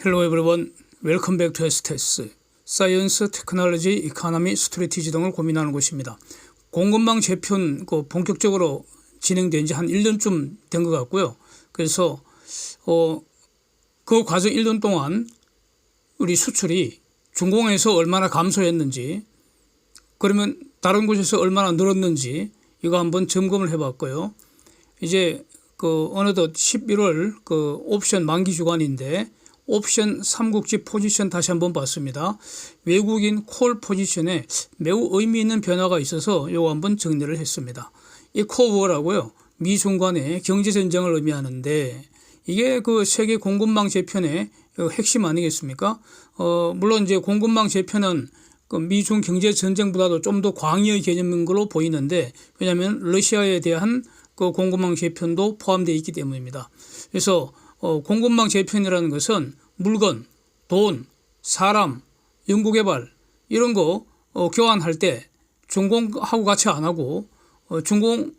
Hello everyone. Welcome back to STS. 사이언스, 테크놀로지, 이코노미, 스트래티지 등을 고민하는 곳입니다. 공급망 재편 본격적으로 진행된 지 한 1년쯤 된 것 같고요. 그래서 그 과정 1년 동안 우리 수출이 중공에서 얼마나 감소했는지, 그러면 다른 곳에서 얼마나 늘었는지 이거 한번 점검을 해봤고요. 이제 어느덧 11월 옵션 만기 주간인데 옵션 삼국지 포지션 다시 한번 봤습니다. 외국인 콜 포지션에 매우 의미 있는 변화가 있어서 이거 한번 정리를 했습니다. 이 코어라고요. 미중 간의 경제전쟁을 의미하는데 이게 세계 공급망 재편의 핵심 아니겠습니까? 물론 이제 공급망 재편은 미중 경제전쟁보다도 좀 더 광의의 개념인 걸로 보이는데, 왜냐하면 러시아에 대한 공급망 재편도 포함되어 있기 때문입니다. 그래서 공급망 재편이라는 것은 물건, 돈, 사람, 연구개발 이런 거 교환할 때 중공하고 같이 안 하고 중공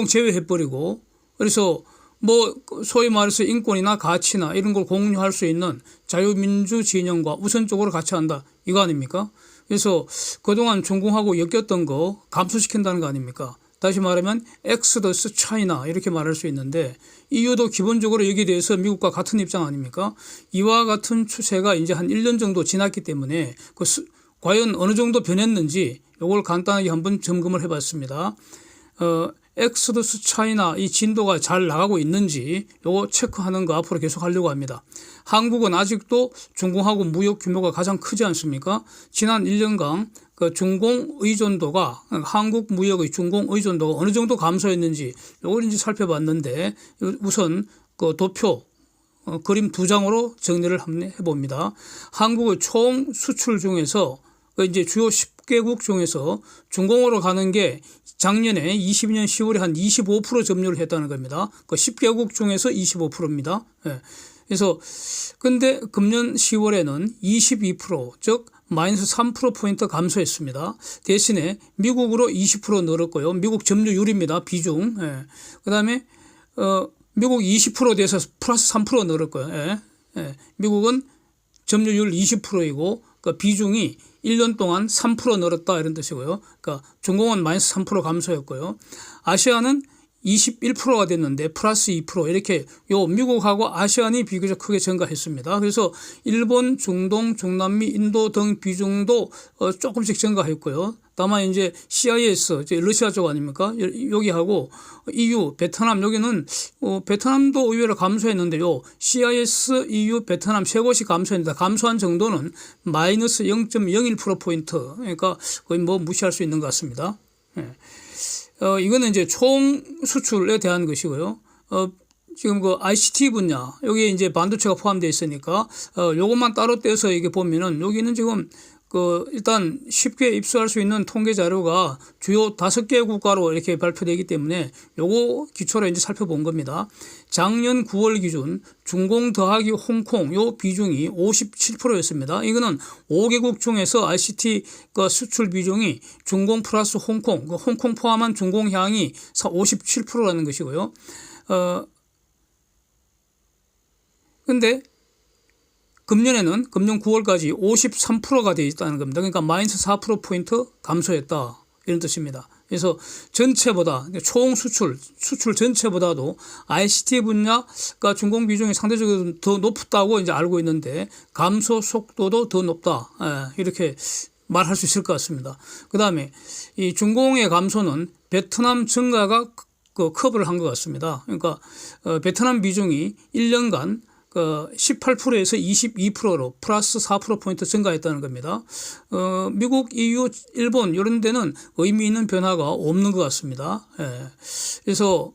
제외해버리고, 그래서 소위 말해서 인권이나 가치나 이런 걸 공유할 수 있는 자유민주 진영과 우선적으로 같이 한다 이거 아닙니까? 그래서 그동안 중공하고 엮였던 거 감소시킨다는 거 아닙니까? 다시 말하면 엑스더스 차이나 이렇게 말할 수 있는데, EU도 기본적으로 여기에 대해서 미국과 같은 입장 아닙니까? 이와 같은 추세가 이제 한 1년 정도 지났기 때문에 과연 어느 정도 변했는지 이걸 간단하게 한번 점검을 해봤습니다. 엑스더스 차이나 이 진도가 잘 나가고 있는지 요거 체크하는 거 앞으로 계속 하려고 합니다. 한국은 아직도 중공하고 무역 규모가 가장 크지 않습니까? 지난 1년간 중공 의존도가, 한국 무역의 중공 의존도가 어느 정도 감소했는지 요걸 이제 살펴봤는데, 우선 도표 그림 2장으로 정리를 한번 해봅니다. 한국의 총 수출 중에서 이제 주요 10개국 중에서 중공으로 가는 게 작년에 22년 10월에 한 25% 점유를 했다는 겁니다. 10개국 중에서 25%입니다. 그래서 근데 금년 10월에는 22%, 즉 마이너스 3%포인트 감소했습니다. 대신에 미국으로 20% 늘었고요. 미국 점유율입니다. 비중. 그 다음에 미국 20% 돼서 플러스 3% 늘었고요. 미국은 점유율 20%이고 비중이 1년 동안 3% 늘었다 이런 뜻이고요. 그러니까 중공은 마이너스 3% 감소했고요. 아시아는 21%가 됐는데 플러스 2% 이렇게 미국하고 아시안이 비교적 크게 증가했습니다. 그래서 일본, 중동, 중남미, 인도 등 비중도 조금씩 증가했고요. 다만 이제 CIS, 러시아 쪽 아닙니까? 여기하고 EU, 베트남, 여기는 베트남도 의외로 감소했는데요. CIS, EU, 베트남 세 곳이 감소했는데 감소한 정도는 마이너스 0.01%포인트. 그러니까 거의 무시할 수 있는 것 같습니다. 이거는 이제 총 수출에 대한 것이고요. 지금 ICT 분야, 여기에 이제 반도체가 포함되어 있으니까, 요것만 따로 떼서 이게 보면은 여기는 지금 일단 쉽게 입수할 수 있는 통계 자료가 주요 5개 국가로 이렇게 발표되기 때문에 요거 기초로 이제 살펴본 겁니다. 작년 9월 기준 중공 더하기 홍콩 요 비중이 57%였습니다. 이거는 5개국 중에서 ICT 수출 비중이 중공 플러스 홍콩, 홍콩 포함한 중공향이 57%라는 것이고요. 근데 금년에는 금년 9월까지 53%가 되어 있다는 겁니다. 그러니까 마이너스 4%포인트 감소했다 이런 뜻입니다. 그래서 전체보다 총 수출 전체보다도 ICT 분야가 중공 비중이 상대적으로 더 높다고 이제 알고 있는데 감소 속도도 더 높다 이렇게 말할 수 있을 것 같습니다. 그 다음에 이 중공의 감소는 베트남 증가가 커버를 한 것 같습니다. 그러니까 베트남 비중이 1년간 18%에서 22%로 플러스 4%포인트 증가했다는 겁니다. 미국, EU, 일본 이런 데는 의미 있는 변화가 없는 것 같습니다. 그래서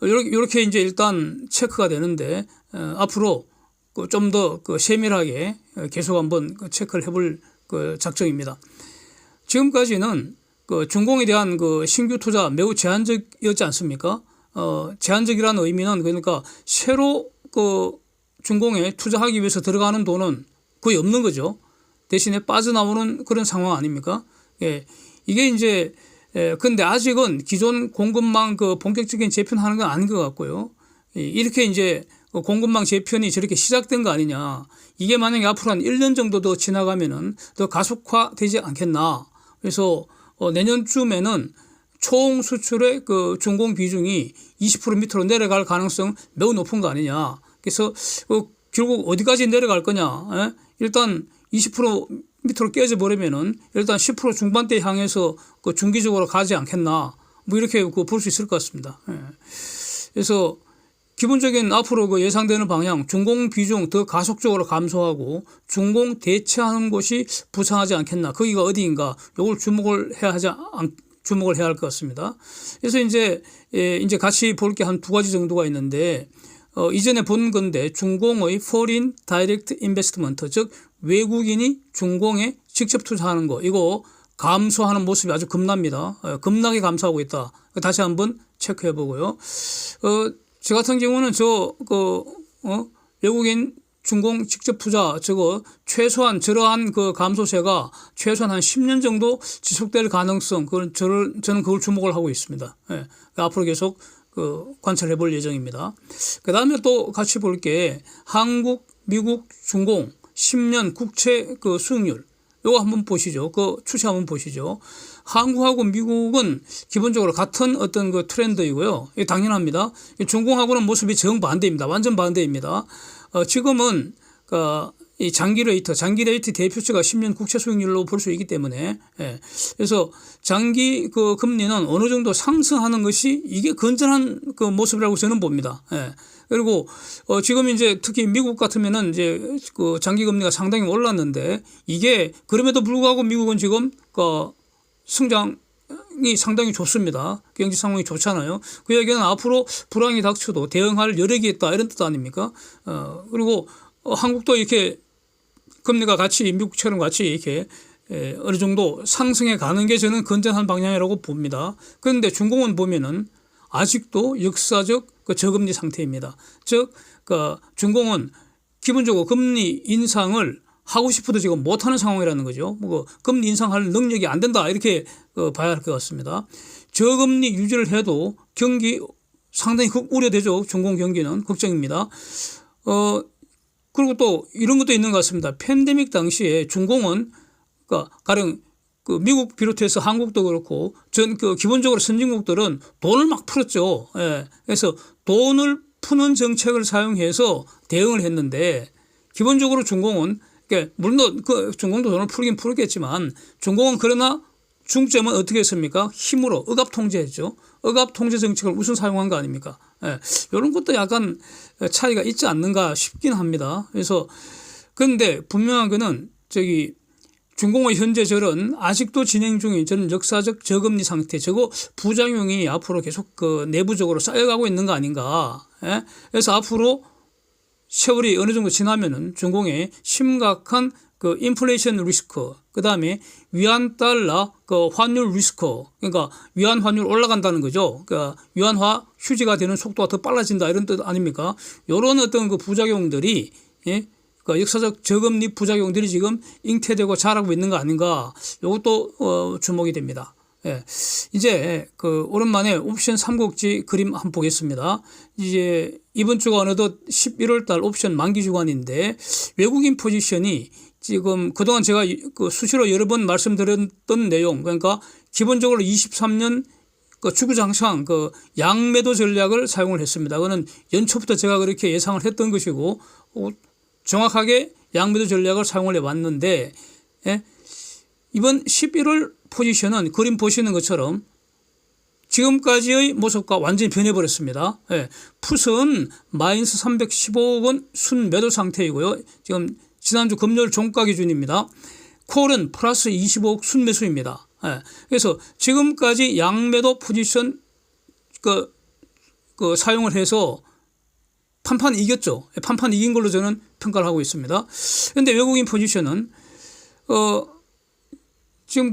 이렇게 이제 일단 체크가 되는데, 앞으로 좀 더 세밀하게 계속 한번 체크를 해볼 작정입니다. 지금까지는 중공에 대한 신규 투자 매우 제한적이었지 않습니까? 제한적이라는 의미는 그러니까 새로 중공에 투자하기 위해서 들어가는 돈은 거의 없는 거죠. 대신에 빠져나오는 그런 상황 아닙니까? 이게 이제 근데 아직은 기존 공급망 본격적인 재편하는 건 아닌 것 같고요. 이렇게 이제 공급망 재편이 저렇게 시작된 거 아니냐. 이게 만약에 앞으로 한 1년 정도 더 지나가면은 더 가속화되지 않겠나. 그래서 내년쯤에는 총 수출의 그 중공 비중이 20% 밑으로 내려갈 가능성 매우 높은 거 아니냐. 그래서 결국 어디까지 내려갈 거냐. 예? 일단 20% 밑으로 깨져버리면은 일단 10% 중반대 향해서 그 중기적으로 가지 않겠나. 뭐 이렇게 볼 수 있을 것 같습니다. 예. 그래서 기본적인 앞으로 그 예상되는 방향, 중공 비중 더 가속적으로 감소하고 중공 대체하는 곳이 부상하지 않겠나. 거기가 어디인가. 이걸 주목을 해야 할 것 같습니다. 그래서 이제 같이 볼 게 한 두 가지 정도가 있는데 이전에 본 건데 중공의 Foreign Direct Investment, 즉 외국인이 중공에 직접 투자하는 거, 이거 감소하는 모습이 아주 급납니다. 급나게 감소하고 있다. 다시 한번 체크해 보고요. 저 같은 경우는 외국인 중공 직접 투자 저거 최소한 저러한 그 감소세가 최소한 한 10년 정도 지속될 가능성, 저는 그걸 주목을 하고 있습니다. 예. 앞으로 계속 관찰해 볼 예정입니다. 그 다음에 또 같이 볼 게 한국, 미국, 중공 10년 국채 그 수익률. 요거 한번 보시죠. 그 추세 한번 보시죠. 한국하고 미국은 기본적으로 같은 어떤 그 트렌드이고요. 이게 당연합니다. 중공하고는 모습이 정반대입니다. 완전 반대입니다. 지금은 이 장기 레이트 대표치가 10년 국채 수익률로 볼 수 있기 때문에, 예. 그래서 장기 그 금리는 어느 정도 상승하는 것이 이게 건전한 그 모습이라고 저는 봅니다. 예. 그리고 지금 이제 특히 미국 같으면은 이제 그 장기 금리가 상당히 올랐는데 이게 그럼에도 불구하고 미국은 지금 성장이 상당히 좋습니다. 경제 상황이 좋잖아요. 그 얘기는 앞으로 불황이 닥쳐도 대응할 여력이 있다, 이런 뜻 아닙니까? 그리고 한국도 이렇게 금리가 같이 미국처럼 같이 이렇게 어느 정도 상승해 가는 게 저는 건전한 방향이라고 봅니다. 그런데 중공은 보면은 아직도 역사적 그 저금리 상태입니다. 즉, 중공은 기본적으로 금리 인상을 하고 싶어도 지금 못하는 상황이라는 거죠. 금리 인상할 능력이 안 된다, 이렇게 봐야 할 것 같습니다. 저금리 유지를 해도 경기 상당히 우려되죠. 중공 경기는 걱정입니다. 그리고 또 이런 것도 있는 것 같습니다. 팬데믹 당시에 중공은 가령 미국 비롯해서 한국도 그렇고 기본적으로 선진국들은 돈을 막 풀었죠. 예. 그래서 돈을 푸는 정책을 사용해서 대응을 했는데 기본적으로 중공은, 그러니까 물론 중공도 돈을 풀긴 풀겠지만 중공은 그러나 중점은 어떻게 했습니까? 힘으로 억압 통제했죠. 억압 통제 정책을 우선 사용한 거 아닙니까? 예. 이런 것도 약간 차이가 있지 않는가 싶긴 합니다. 그래서 그런데 분명한 거는 중공의 현재 저런 아직도 진행 중인 저는 역사적 저금리 상태, 저거 부작용이 앞으로 계속 내부적으로 쌓여가고 있는 거 아닌가. 예? 그래서 앞으로 세월이 어느 정도 지나면은 중공의 심각한 인플레이션 리스크, 그 다음에 위안 달러 환율 리스크, 그러니까 위안 환율 올라간다는 거죠. 그러니까 위안화 휴지가 되는 속도가 더 빨라진다, 이런 뜻 아닙니까? 이런 어떤 부작용들이, 예? 역사적 저금리 부작용들이 지금 잉태되고 자라고 있는 거 아닌가. 이것도 주목이 됩니다. 예. 이제 오랜만에 옵션 삼국지 그림 한번 보겠습니다. 이제 이번 주가 어느덧 11월 달 옵션 만기 주간인데 외국인 포지션이 지금 그동안 제가 수시로 여러 번 말씀드렸던 내용, 그러니까 기본적으로 23년 주구장창 양매도 전략을 사용을 했습니다. 그거는 연초부터 제가 그렇게 예상을 했던 것이고 정확하게 양매도 전략을 사용을 해왔는데, 예? 이번 11월 포지션은 그림 보시는 것처럼 지금까지의 모습과 완전히 변해버렸습니다. 예. 풋은 마이너스 315억 원 순매도 상태이고요. 지금 지난주 금요일 종가 기준입니다. 콜은 플러스 25억 순매수입니다. 예. 그래서 지금까지 양매도 포지션 사용을 해서 판판 이겼죠. 판판 이긴 걸로 저는 평가를 하고 있습니다. 그런데 외국인 포지션은 지금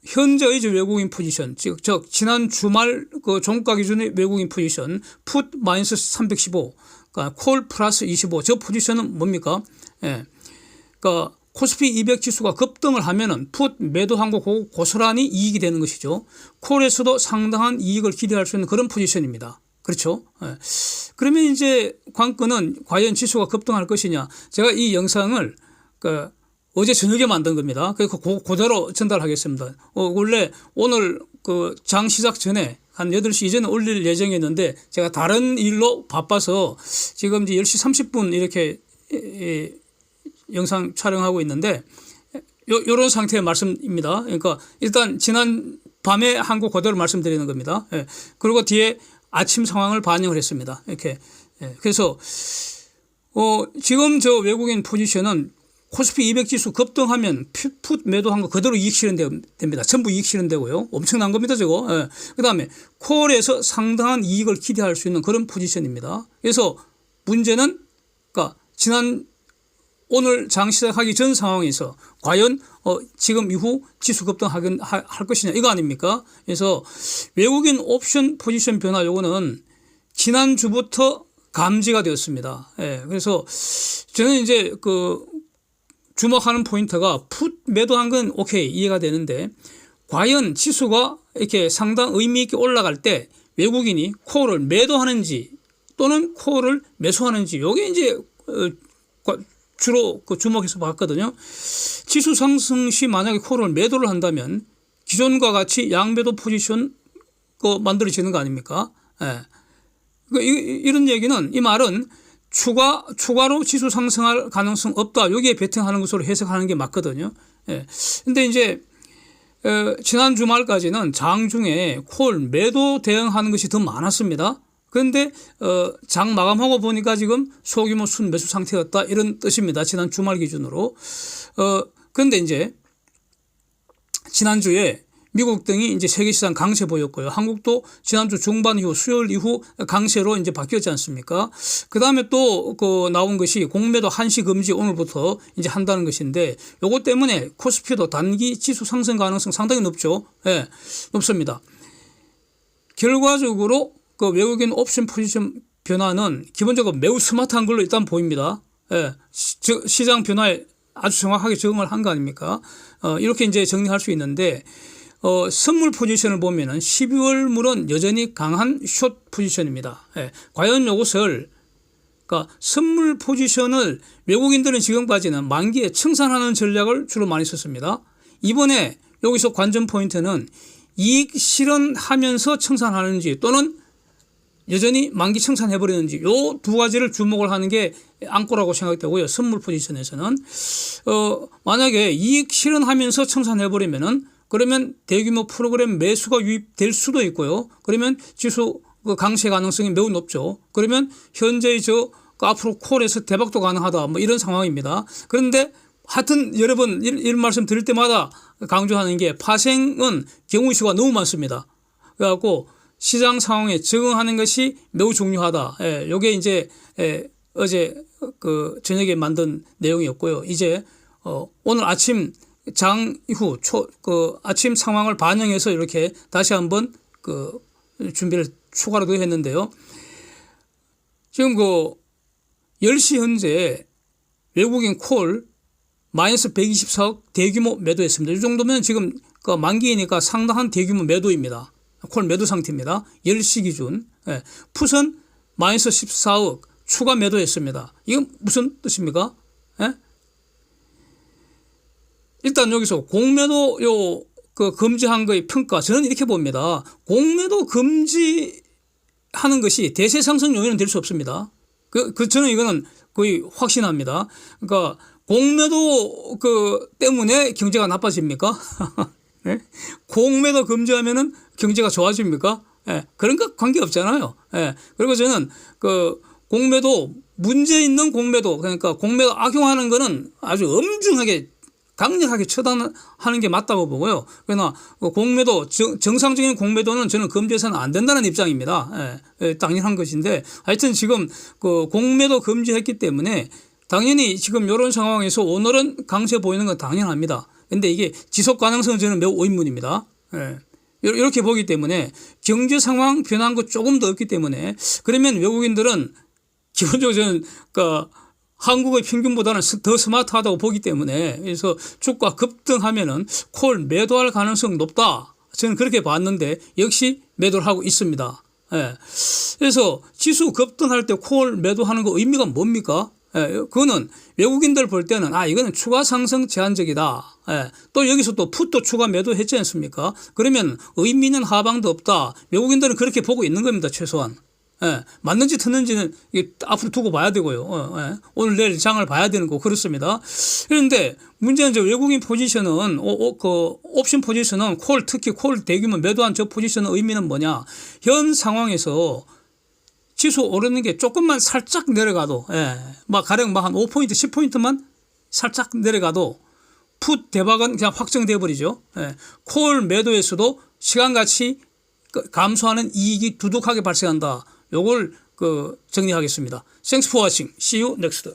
현재의 외국인 포지션, 즉 지난 주말 종가 기준의 외국인 포지션 풋 마이너스 315, 그러니까 콜 플러스 25, 저 포지션은 뭡니까? 예. 그러니까 코스피 200 지수가 급등을 하면은 풋 매도한 거 고스란히 이익이 되는 것이죠. 콜에서도 상당한 이익을 기대할 수 있는 그런 포지션입니다. 그렇죠. 예. 그러면 이제 관건은 과연 지수가 급등할 것이냐. 제가 이 영상을 어제 저녁에 만든 겁니다. 그래서 그대로 전달하겠습니다. 원래 오늘 장 시작 전에 한 8시 이전에 올릴 예정이었는데 제가 다른 일로 바빠서 지금 이제 10시 30분 이렇게 영상 촬영하고 있는데 요런 상태의 말씀입니다. 그러니까 일단 지난 밤에 한 거 그대로 말씀드리는 겁니다. 예. 그리고 뒤에 아침 상황을 반영을 했습니다. 이렇게. 예. 그래서 지금 저 외국인 포지션은 코스피 200 지수 급등하면 풋 매도한 거 그대로 이익 실현됩니다. 전부 이익 실현되고요. 엄청난 겁니다, 저거. 예. 그다음에 콜에서 상당한 이익을 기대할 수 있는 그런 포지션입니다. 그래서 문제는 그러니까 오늘 장 시작하기 전 상황에서 과연 지금 이후 지수 급등할 것이냐 이거 아닙니까? 그래서 외국인 옵션 포지션 변화 요거는 지난주부터 감지가 되었습니다. 예. 그래서 저는 이제 주목하는 포인트가 풋 매도한 건 오케이 이해가 되는데 과연 지수가 이렇게 상당 의미 있게 올라갈 때 외국인이 콜을 매도하는지 또는 콜을 매수하는지 요게 이제 주로 주목해서 봤거든요. 지수 상승 시 만약에 콜을 매도를 한다면 기존과 같이 양매도 포지션 만들어지는 거 아닙니까? 예. 이런 얘기는 이 말은 추가로 지수 상승할 가능성 없다. 여기에 베팅하는 것으로 해석하는 게 맞거든요. 예. 근데 이제 지난 주말까지는 장중에 콜 매도 대응하는 것이 더 많았습니다. 그런데 장 마감하고 보니까 지금 소규모 순매수 상태였다 이런 뜻입니다. 지난 주말 기준으로. 그런데 이제 지난주에 미국 등이 이제 세계시장 강세 보였고요. 한국도 지난주 중반 이후 수요일 이후 강세로 이제 바뀌었지 않습니까? 그 다음에 또 나온 것이 공매도 한시 금지 오늘부터 이제 한다는 것인데 요것 때문에 코스피도 단기 지수 상승 가능성 상당히 높죠. 예, 높습니다. 결과적으로 외국인 옵션 포지션 변화는 기본적으로 매우 스마트한 걸로 일단 보입니다. 예, 시장 변화에 아주 정확하게 적응을 한 거 아닙니까? 이렇게 이제 정리할 수 있는데 선물 포지션을 보면은 12월 물은 여전히 강한 숏 포지션입니다. 예, 과연 이것을 그러니까 선물 포지션을 외국인들은 지금까지는 만기에 청산하는 전략을 주로 많이 썼습니다. 이번에 여기서 관전 포인트는 이익 실현하면서 청산하는지 또는 여전히 만기 청산해버리는지 요 두 가지를 주목을 하는 게 안고라고 생각되고요. 선물 포지션에서는 만약에 이익 실현하면서 청산해버리면은 그러면 대규모 프로그램 매수가 유입될 수도 있고요. 그러면 지수 강세 가능성이 매우 높죠. 그러면 현재의 앞으로 콜에서 대박도 가능하다 뭐 이런 상황입니다. 그런데 하여튼 여러 번 이런 말씀 드릴 때마다 강조하는 게 파생은 경우수가 너무 많습니다. 그래갖고 시장 상황에 적응하는 것이 매우 중요하다. 예, 요게 이제 어제 저녁에 만든 내용이었고요. 이제 오늘 아침 장 이후 아침 상황을 반영해서 이렇게 다시 한번 준비를 추가로 더 했는데요. 지금 10시 현재 외국인 콜 마이너스 124억 대규모 매도했습니다. 이 정도면 지금 만기이니까 상당한 대규모 매도입니다. 콜 매도 상태입니다. 10시 기준. 예. 풋은 마이너스 14억 추가 매도했습니다. 이건 무슨 뜻입니까? 예? 일단 여기서 공매도 금지한 거의 평가 저는 이렇게 봅니다. 공매도 금지하는 것이 대세 상승 요인은 될 수 없습니다. 저는 이거는 거의 확신합니다. 그러니까 공매도 때문에 경제가 나빠집니까? 네? 공매도 금지하면은 경제가 좋아집니까? 예, 그런 거 관계 없잖아요. 예, 그리고 저는 공매도 문제 있는 공매도 그러니까 공매도 악용하는 거는 아주 엄중하게 강력하게 처단하는 게 맞다고 보고요. 그러나 공매도 정상적인 공매도는 저는 금지해서는 안 된다는 입장입니다. 예, 당연한 것인데 하여튼 지금 공매도 금지했기 때문에 당연히 지금 이런 상황에서 오늘은 강세 보이는 건 당연합니다. 근데 이게 지속 가능성은 저는 매우 의문입니다. 예. 이렇게 보기 때문에 경제 상황 변한 거 조금 더 없기 때문에 그러면 외국인들은 기본적으로 저는 한국의 평균보다는 더 스마트하다고 보기 때문에 그래서 주가 급등하면은 콜 매도할 가능성 높다. 저는 그렇게 봤는데 역시 매도를 하고 있습니다. 예. 그래서 지수 급등할 때 콜 매도하는 거 의미가 뭡니까? 예. 그거는 외국인들 볼 때는 이거는 추가 상승 제한적이다. 예. 또 여기서 또 풋도 추가 매도했지 않습니까? 그러면 의미는 하방도 없다. 외국인들은 그렇게 보고 있는 겁니다. 최소한. 예, 맞는지 틀는지는 앞으로 두고 봐야 되고요. 예, 오늘 내일 장을 봐야 되는 거 그렇습니다. 그런데 문제는 이제 외국인 포지션은 그 옵션 포지션은 콜 특히 콜 대규모 매도한 저 포지션의 의미는 뭐냐? 현 상황에서 지수 오르는 게 조금만 살짝 내려가도 막 가령 막 한 5포인트 10포인트만 살짝 내려가도 풋 대박은 그냥 확정돼 버리죠. 콜 매도에서도 시간같이 감소하는 이익이 두둑하게 발생한다. 요걸 정리하겠습니다. Thanks for watching. See you next.